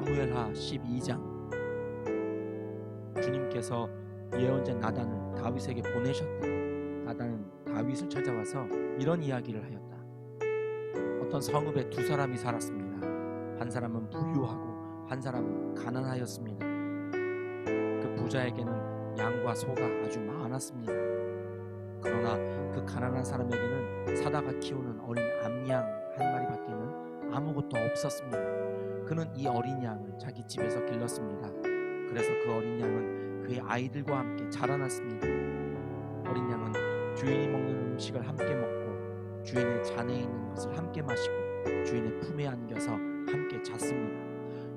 사무엘하 12장. 주님께서 예언자 나단을 다윗에게 보내셨다. 나단은 다윗을 찾아와서 이런 이야기를 하였다. 어떤 성읍에 두 사람이 살았습니다. 한 사람은 부유하고 한 사람은 가난하였습니다. 그 부자에게는 양과 소가 아주 많았습니다. 그러나 그 가난한 사람에게는 사다가 키우는 어린 암양 한 마리밖에는 아무것도 없었습니다. 그는 이 어린 양을 자기 집에서 길렀습니다. 그래서 그 어린 양은 그의 아이들과 함께 자라났습니다. 어린 양은 주인이 먹는 음식을 함께 먹고 주인의 잔에 있는 것을 함께 마시고 주인의 품에 안겨서 함께 잤습니다.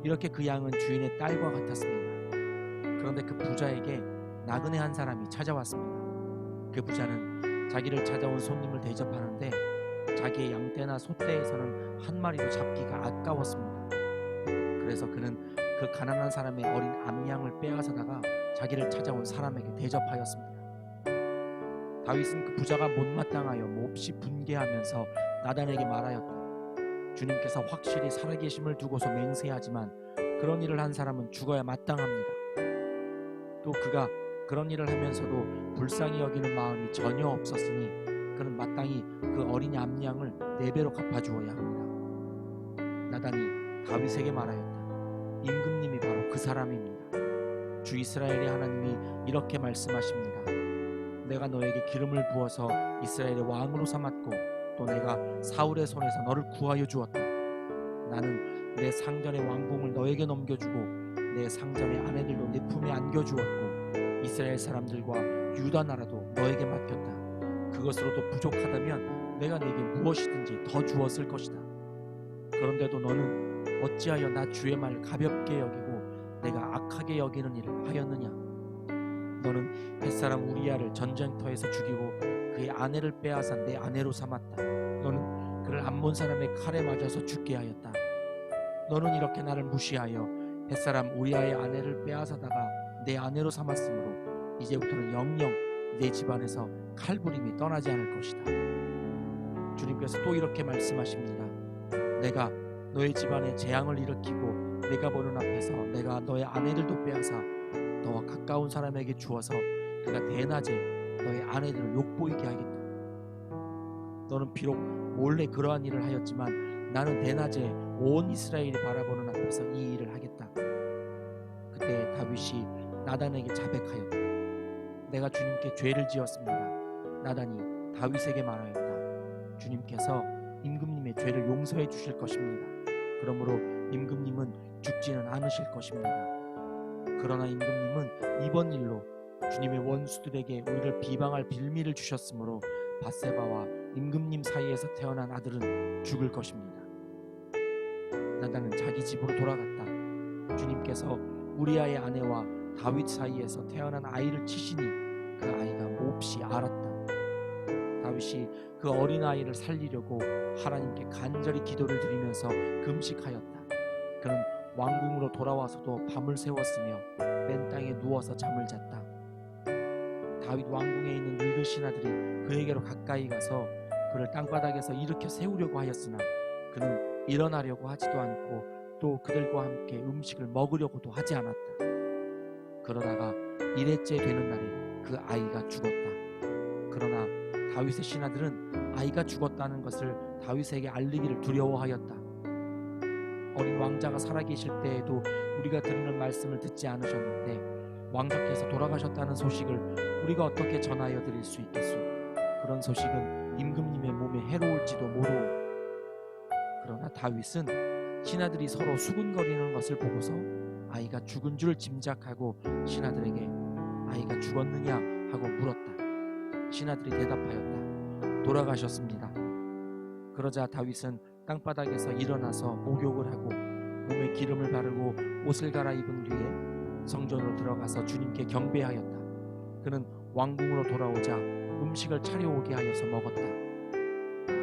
이렇게 그 양은 주인의 딸과 같았습니다. 그런데 그 부자에게 나그네 한 사람이 찾아왔습니다. 그 부자는 자기를 찾아온 손님을 대접하는데 자기의 양떼나 소떼에서는 한 마리도 잡기가 아까웠습니다. 그래서 그는 그 가난한 사람의 어린 암양을 빼앗아다가 자기를 찾아온 사람에게 대접하였습니다. 다윗은 그 부자가 못마땅하여 몹시 분개하면서 나단에게 말하였다. 주님께서 확실히 살아계심을 두고서 맹세하지만 그런 일을 한 사람은 죽어야 마땅합니다. 또 그가 그런 일을 하면서도 불쌍히 여기는 마음이 전혀 없었으니 그는 마땅히 그 어린 암양을 4배로 갚아주어야 합니다. 나단이 다윗에게 말하였다. 임금님이 바로 그 사람입니다. 주 이스라엘의 하나님이 이렇게 말씀하십니다. 내가 너에게 기름을 부어서 이스라엘의 왕으로 삼았고 또 내가 사울의 손에서 너를 구하여 주었다. 나는 내 상전의 왕궁을 너에게 넘겨주고 내 상전의 아내들도 내 품에 안겨주었고 이스라엘 사람들과 유다 나라도 너에게 맡겼다. 그것으로도 부족하다면 내가 네게 무엇이든지 더 주었을 것이다. 그런데도 너는 어찌하여 나 주의 말을 가볍게 여기고 내가 악하게 여기는 일을 하였느냐? 너는 햇사람 우리야를 전쟁터에서 죽이고 그의 아내를 빼앗아 내 아내로 삼았다. 너는 그를 암몬 사람의 칼에 맞아서 죽게 하였다. 너는 이렇게 나를 무시하여 햇사람 우리야의 아내를 빼앗아다가 내 아내로 삼았으므로 이제부터는 영영 내 집안에서 칼부림이 떠나지 않을 것이다. 주님께서 또 이렇게 말씀하십니다. 내가 너의 집안에 재앙을 일으키고 내가 보는 앞에서 내가 너의 아내들도 빼앗아 너와 가까운 사람에게 주어서 그가 대낮에 너의 아내들을 욕보이게 하겠다. 너는 비록 몰래 그러한 일을 하였지만 나는 대낮에 온 이스라엘이 바라보는 앞에서 이 일을 하겠다. 그때 다윗이 나단에게 자백하였다. 내가 주님께 죄를 지었습니다. 나단이 다윗에게 말하였다. 주님께서 임금님의 죄를 용서해 주실 것입니다. 그러므로 임금님은 죽지는 않으실 것입니다. 그러나 임금님은 이번 일로 주님의 원수들에게 우리를 비방할 빌미를 주셨으므로 밧세바와 임금님 사이에서 태어난 아들은 죽을 것입니다. 나단은 자기 집으로 돌아갔다. 주님께서 우리아의 아내와 다윗 사이에서 태어난 아이를 치시니 그 아이가 몹시 앓았다. 다윗이 그 어린 아이를 살리려고 하나님께 간절히 기도를 드리면서 금식하였다. 그는 왕궁으로 돌아와서도 밤을 새웠으며 맨 땅에 누워서 잠을 잤다. 다윗 왕궁에 있는 늙은 신하들이 그에게로 가까이 가서 그를 땅바닥에서 일으켜 세우려고 하였으나 그는 일어나려고 하지도 않고 또 그들과 함께 음식을 먹으려고도 하지 않았다. 그러다가 1회째 되는 날에 그 아이가 죽었다. 그러나 다윗의 신하들은 아이가 죽었다는 것을 다윗에게 알리기를 두려워하였다. 어린 왕자가 살아계실 때에도 우리가 드리는 말씀을 듣지 않으셨는데 왕자께서 돌아가셨다는 소식을 우리가 어떻게 전하여 드릴 수 있겠소? 그런 소식은 임금님의 몸에 해로울지도 모르오. 그러나 다윗은 신하들이 서로 수군거리는 것을 보고서 아이가 죽은 줄 짐작하고 신하들에게 아이가 죽었느냐 하고 물었다. 신하들이 대답하였다. 돌아가셨습니다. 그러자 다윗은 땅바닥에서 일어나서 목욕을 하고 몸에 기름을 바르고 옷을 갈아입은 뒤에 성전으로 들어가서 주님께 경배하였다. 그는 왕궁으로 돌아오자 음식을 차려오게 하여서 먹었다.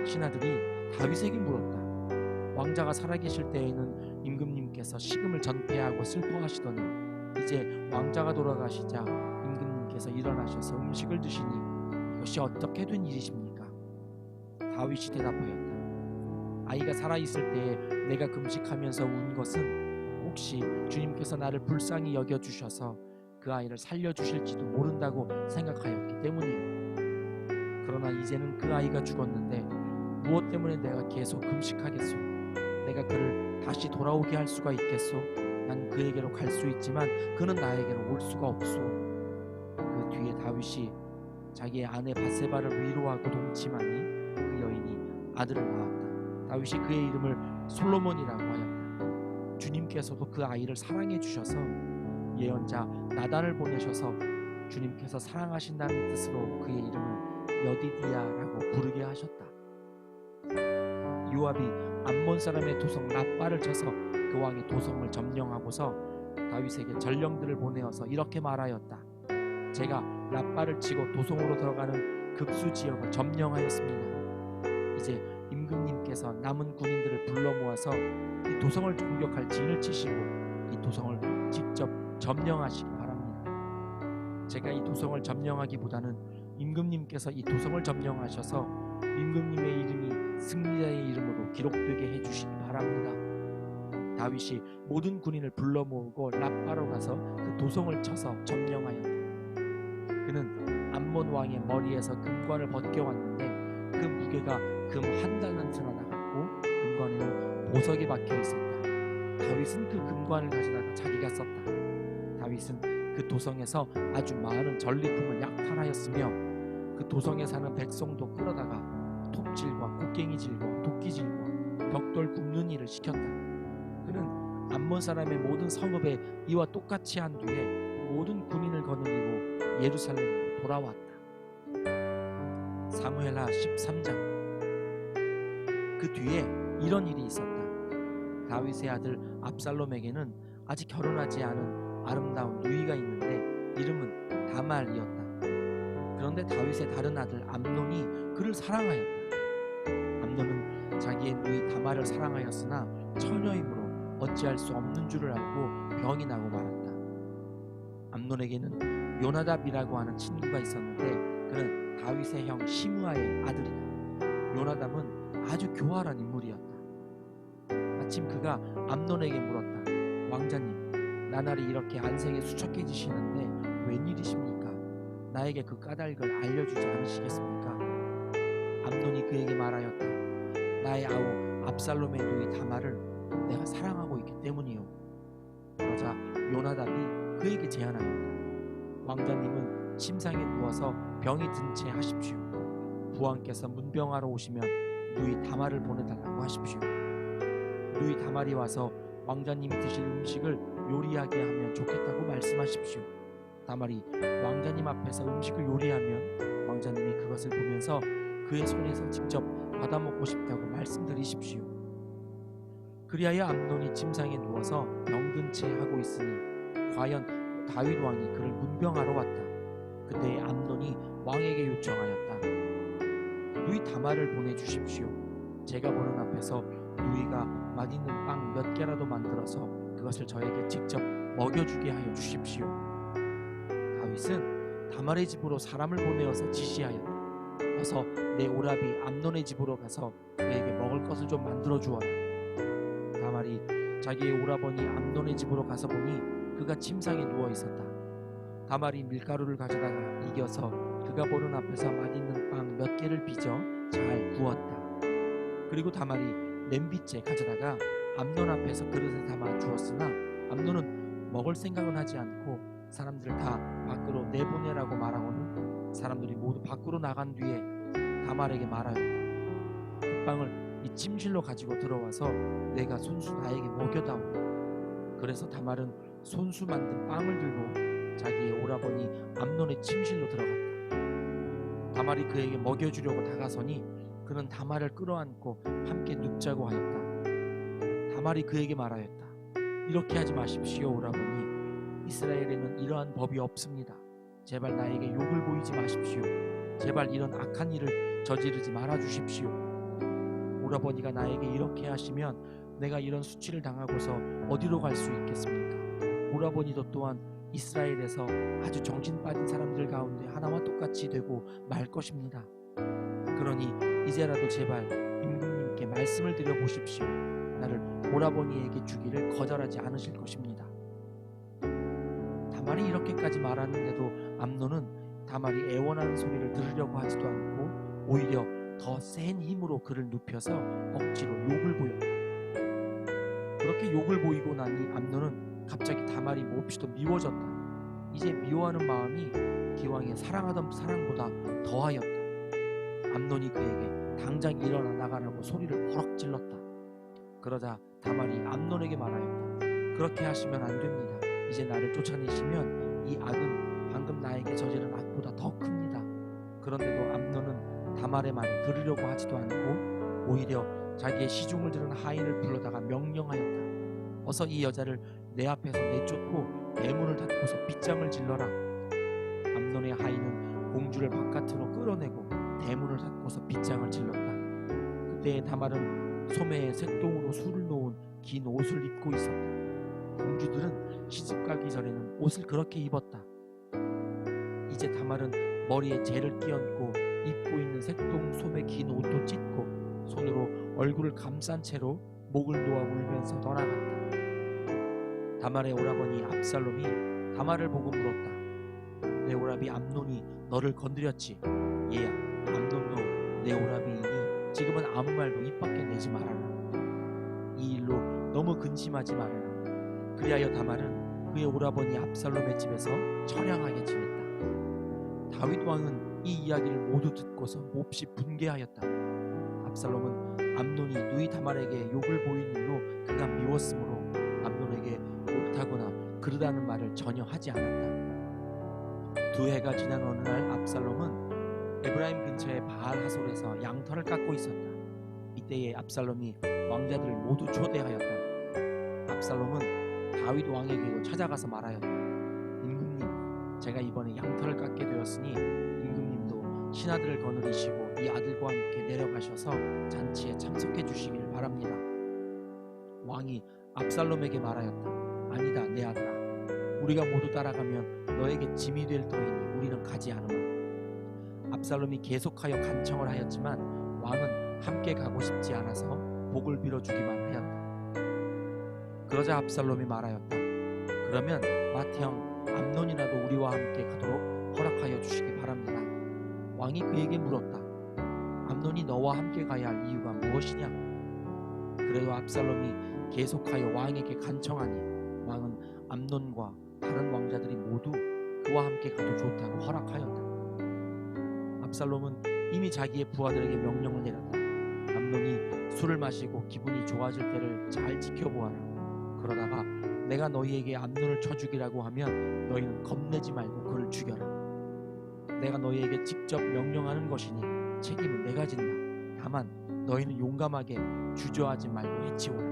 신하들이 다윗에게 물었다. 왕자가 살아계실 때에는 임금님께서 식음을 전폐하고 슬퍼하시더니 이제 왕자가 돌아가시자 임금님께서 일어나셔서 음식을 드시니 이것이 어떻게 된 일이십니까? 다윗이 대답하였다. 아이가 살아있을 때에 내가 금식하면서 운 것은 혹시 주님께서 나를 불쌍히 여겨주셔서 그 아이를 살려주실지도 모른다고 생각하였기 때문이에요. 그러나 이제는 그 아이가 죽었는데 무엇 때문에 내가 계속 금식하겠소? 내가 그를 다시 돌아오게 할 수가 있겠소? 난 그에게로 갈 수 있지만 그는 나에게로 올 수가 없소. 그 뒤에 다윗이 자기의 아내 바세바를 위로하고 동침하니 그 여인이 아들을 낳았다. 다윗이 그의 이름을 솔로몬이라고 하였다. 주님께서도 그 아이를 사랑해 주셔서 예언자 나단을 보내셔서 주님께서 사랑하신다는 뜻으로 그의 이름을 여디디야라고 부르게 하셨다. 요압이 암몬 사람의 도성 라빠를 쳐서 그 왕의 도성을 점령하고서 다윗에게 전령들을 보내어서 이렇게 말하였다. 제가 라빠를 치고 도성으로 들어가는 급수 지역을 점령하였습니다. 이제 임금님께서 남은 군인들을 불러 모아서 이 도성을 공격할 진을 치시고 이 도성을 직접 점령하시기 바랍니다. 제가 이 도성을 점령하기보다는 임금님께서 이 도성을 점령하셔서 임금님의 이름이 승리자의 이름으로 기록되게 해주시기 바랍니다. 다윗이 모든 군인을 불러 모으고 라빠로 가서 그 도성을 쳐서 점령하였다. 그는 암몬 왕의 머리에서 금관을 벗겨왔는데 그 무게가 금 1달란트나 나갔고 금관에는 보석이 박혀 있었다. 다윗은 그 금관을 가져다가 자기가 썼다. 다윗은 그 도성에서 아주 많은 전리품을 약탈하였으며 그 도성에 사는 백성도 끌어다가 톱질과 곡괭이질과 도끼질과 벽돌 굽는 일을 시켰다. 그는 암몬 사람의 모든 성읍에 이와 똑같이 한 뒤에 모든 군인을 거느리고 예루살렘으로 돌아왔다. 사무엘하 13장. 그 뒤에 이런 일이 있었다. 다윗의 아들 압살롬에게는 아직 결혼하지 않은 아름다운 누이가 있는데 이름은 다말이었다. 그런데 다윗의 다른 아들 암논이 그를 사랑하였다. 암논은 자기의 누이 다말을 사랑하였으나 처녀이므로 어찌할 수 없는 줄을 알고 병이 나고 말았다. 암논에게는 요나답이라고 하는 친구가 있었는데 그는 다윗의 형 시므아의 아들이다. 요나답은 아주 교활한 인물이었다. 마침 그가 암논에게 물었다. 왕자님, 나날이 이렇게 안색이 수척해지시는데 웬일이십니까? 나에게 그 까닭을 알려주지 않으시겠습니까? 암논이 그에게 말하였다. 나의 아우 압살롬의 누이 다말을 내가 사랑하고 있기 때문이요. 그러자 요나답이 그에게 제안하였다. 왕자님은 침상에 누워서 병이 든 채 하십시오. 부왕께서 문병하러 오시면 누이 다말을 보내달라고 하십시오. 누이 다말이 와서 왕자님이 드실 음식을 요리하게 하면 좋겠다고 말씀하십시오. 다말이 왕자님 앞에서 음식을 요리하면 왕자님이 그것을 보면서 그의 손에서 직접 받아먹고 싶다고 말씀드리십시오. 그리하여 암논이 침상에 누워서 병든 채 하고 있으니 과연 다윗 왕이 그를 문병하러 왔다. 그때 암논이 왕에게 요청하였다. 누이 다말을 보내주십시오. 제가 보는 앞에서 누이가 맛있는 빵 몇 개라도 만들어서 그것을 저에게 직접 먹여주게 하여 주십시오. 다윗은 다말의 집으로 사람을 보내어서 지시하였다. 어서 내 오라비 암논의 집으로 가서 그에게 먹을 것을 좀 만들어 주어라. 다말이 자기의 오라버니 암논의 집으로 가서 보니 그가 침상에 누워 있었다. 다말이 밀가루를 가져다가 이겨서 그가 보는 앞에서 맛있는 빵 몇 개를 빚어 잘 구웠다. 그리고 다말이 냄비째 가져다가 암논 앞에서 그릇에 담아 주었으나 암논은 먹을 생각은 하지 않고 사람들을 다 밖으로 내보내라고 말하고는 사람들이 모두 밖으로 나간 뒤에 다말에게 말하였다. 그 빵을 이 침실로 가지고 들어와서 내가 손수 나에게 먹여다오. 그래서 다말은 손수 만든 빵을 들고 자기의 오라버니 암논의 침실로 들어갔다. 다말이 그에게 먹여주려고 다가서니 그는 다말을 끌어안고 함께 눕자고 하였다. 다말이 그에게 말하였다. 이렇게 하지 마십시오, 오라버니. 이스라엘에는 이러한 법이 없습니다. 제발 나에게 욕을 보이지 마십시오. 제발 이런 악한 일을 저지르지 말아 주십시오. 오라버니가 나에게 이렇게 하시면 내가 이런 수치를 당하고서 어디로 갈 수 있겠습니까? 오라버니도 또한 이스라엘에서 아주 정신 빠진 사람들 가운데 하나와 똑같이 되고 말 것입니다. 그러니 이제라도 제발 임금님께 말씀을 드려 보십시오. 나를 오라버니에게 주기를 거절하지 않으실 것입니다. 다말이 이렇게까지 말하는데도 암논은 다말이 애원하는 소리를 들으려고 하지도 않고 오히려 더 센 힘으로 그를 눕혀서 억지로 욕을 보였다. 그렇게 욕을 보이고 나니 암논은 갑자기 다말이 몹시도 미워졌다. 이제 미워하는 마음이 기왕에 사랑하던 사랑보다 더하였다. 암논이 그에게 당장 일어나 나가라고 소리를 버럭 질렀다. 그러자 다말이 암논에게 말하였다. 그렇게 하시면 안 됩니다. 이제 나를 쫓아내시면 이 악은 방금 나에게 저지른 악보다 더 큽니다. 그런데도 암논은 다말의 말을 들으려고 하지도 않고 오히려 자기의 시중을 들은 하인을 불러다가 명령하였다. 어서 이 여자를 내 앞에서 내쫓고 대문을 닫고서 빗장을 질러라. 암논의 하인은 공주를 바깥으로 끌어내고 대문을 닫고서 빗장을 질렀다. 그때 다말은 소매에 색동으로 술을 놓은 긴 옷을 입고 있었다. 공주들은 시집가기 전에는 옷을 그렇게 입었다. 이제 다말은 머리에 재를 끼얹고 입고 있는 색동 소매 긴 옷도 찢고 손으로 얼굴을 감싼 채로 목을 놓아 울면서 떠나갔다. 다말의 오라버니 압살롬이 다말을 보고 물었다. 내 오라비 암논이 너를 건드렸지? 얘야, 암논도 내 오라비이니 지금은 아무 말도 입 밖에 내지 말아라. 이 일로 너무 근심하지 말아라. 그리하여 다말은 그의 오라버니 압살롬의 집에서 처량하게 지냈다. 다윗 왕은 이 이야기를 모두 듣고서 몹시 분개하였다. 압살롬은 암논이 누이 다말에게 욕을 보인 일로 그가 미웠으므로 암논에게 옳다거나 그르다는 말을 전혀 하지 않았다. 두 해가 지난 어느 날 압살롬은 에브라임 근처의 바알 하솔에서 양털을 깎고 있었다. 이때에 압살롬이 왕자들을 모두 초대하였다. 압살롬은 다윗 왕에게도 찾아가서 말하였다. 임금님, 제가 이번에 양털을 깎게 되었으니 임금님도 신하들을 거느리시고 이 아들과 함께 내려가셔서 잔치에 참석해 주시기를 바랍니다. 왕이 압살롬에게 말하였다. 아니다, 내 아들아. 우리가 모두 따라가면 너에게 짐이 될 터이니 우리는 가지 않으마. 압살롬이 계속하여 간청을 하였지만 왕은 함께 가고 싶지 않아서 복을 빌어주기만 하였다. 그러자 압살롬이 말하였다. 그러면 맏형 암논이라도 우리와 함께 가도록 허락하여 주시기 바랍니다. 왕이 그에게 물었다. 암논이 너와 함께 가야 할 이유가 무엇이냐? 그래도 압살롬이 계속하여 왕에게 간청하니 왕은 암논과 다른 왕자들이 모두 그와 함께 가도 좋다고 허락하였다. 압살롬은 이미 자기의 부하들에게 명령을 내렸다. 암논이 술을 마시고 기분이 좋아질 때를 잘 지켜보아라. 그러다가 내가 너희에게 암논을 쳐 죽이라고 하면 너희는 겁내지 말고 그를 죽여라. 내가 너희에게 직접 명령하는 것이니 책임은 내가 진다. 다만 너희는 용감하게 주저하지 말고 해치워라.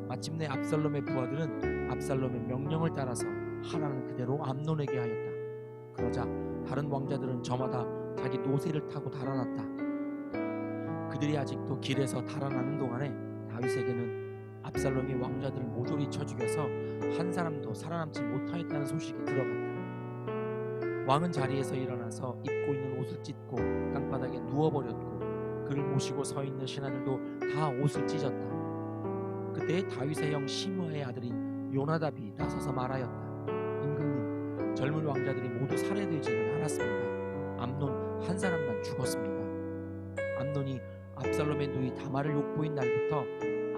마침내 압살롬의 부하들은 압살롬의 명령을 따라서 하라는 그대로 암논에게 하였다. 그러자 다른 왕자들은 저마다 자기 노새를 타고 달아났다. 그들이 아직도 길에서 달아나는 동안에 다윗에게는 압살롬이 왕자들을 모조리 쳐 죽여서 한 사람도 살아남지 못하였다는 소식이 들어갔다. 왕은 자리에서 일어나서 입고 있는 옷을 찢고 땅바닥에 누워버렸고 그를 모시고 서 있는 신하들도 다 옷을 찢었다. 그때 다윗의 형 시므아의 아들인 요나답이 나서서 말하였다. 임금님, 젊은 왕자들이 모두 살해되지는 않았습니다. 암논 한 사람만 죽었습니다. 암논이 압살롬의 누이 다말을 욕보인 날부터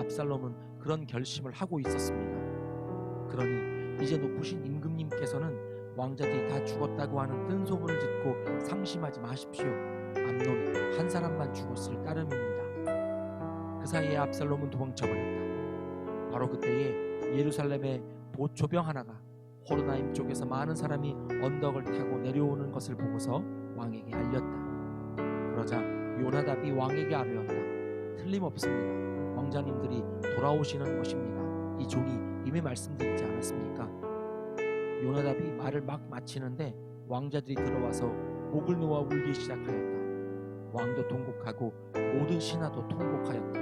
압살롬은 그런 결심을 하고 있었습니다. 그러니 이제 높으신 임금님께서는 왕자들이 다 죽었다고 하는 뜬 소문을 듣고 상심하지 마십시오. 암논 한 사람만 죽었을 따름입니다. 그 사이에 압살롬은 도망쳐버렸다. 바로 그때에 예루살렘에 보초병 하나가 호로나임 쪽에서 많은 사람이 언덕을 타고 내려오는 것을 보고서 왕에게 알렸다. 그러자 요나답이 왕에게 아뢰었다. 틀림없습니다. 왕자님들이 돌아오시는 것입니다. 이 종이 이미 말씀드리지 않았습니까? 요나답이 말을 막 마치는데 왕자들이 들어와서 목을 놓아 울기 시작하였다. 왕도 통곡하고 모든 신하도 통곡하였다.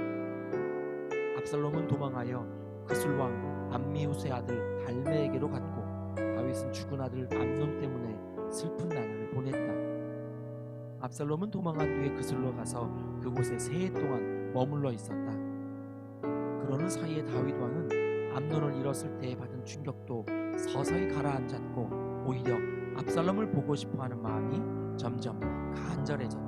압살롬은 도망하여 그술왕 암미후스의 아들 달메에게로 갔고 다윗은 죽은 아들 암논 때문에 슬픈 나날을 보냈다. 압살롬은 도망한 뒤에 그술로 가서 그곳에 3해 동안 머물러 있었다. 그러는 사이에 다윗 왕은 암논을 잃었을 때 받은 충격도 서서히 가라앉았고 오히려 압살롬을 보고 싶어하는 마음이 점점 간절해졌다.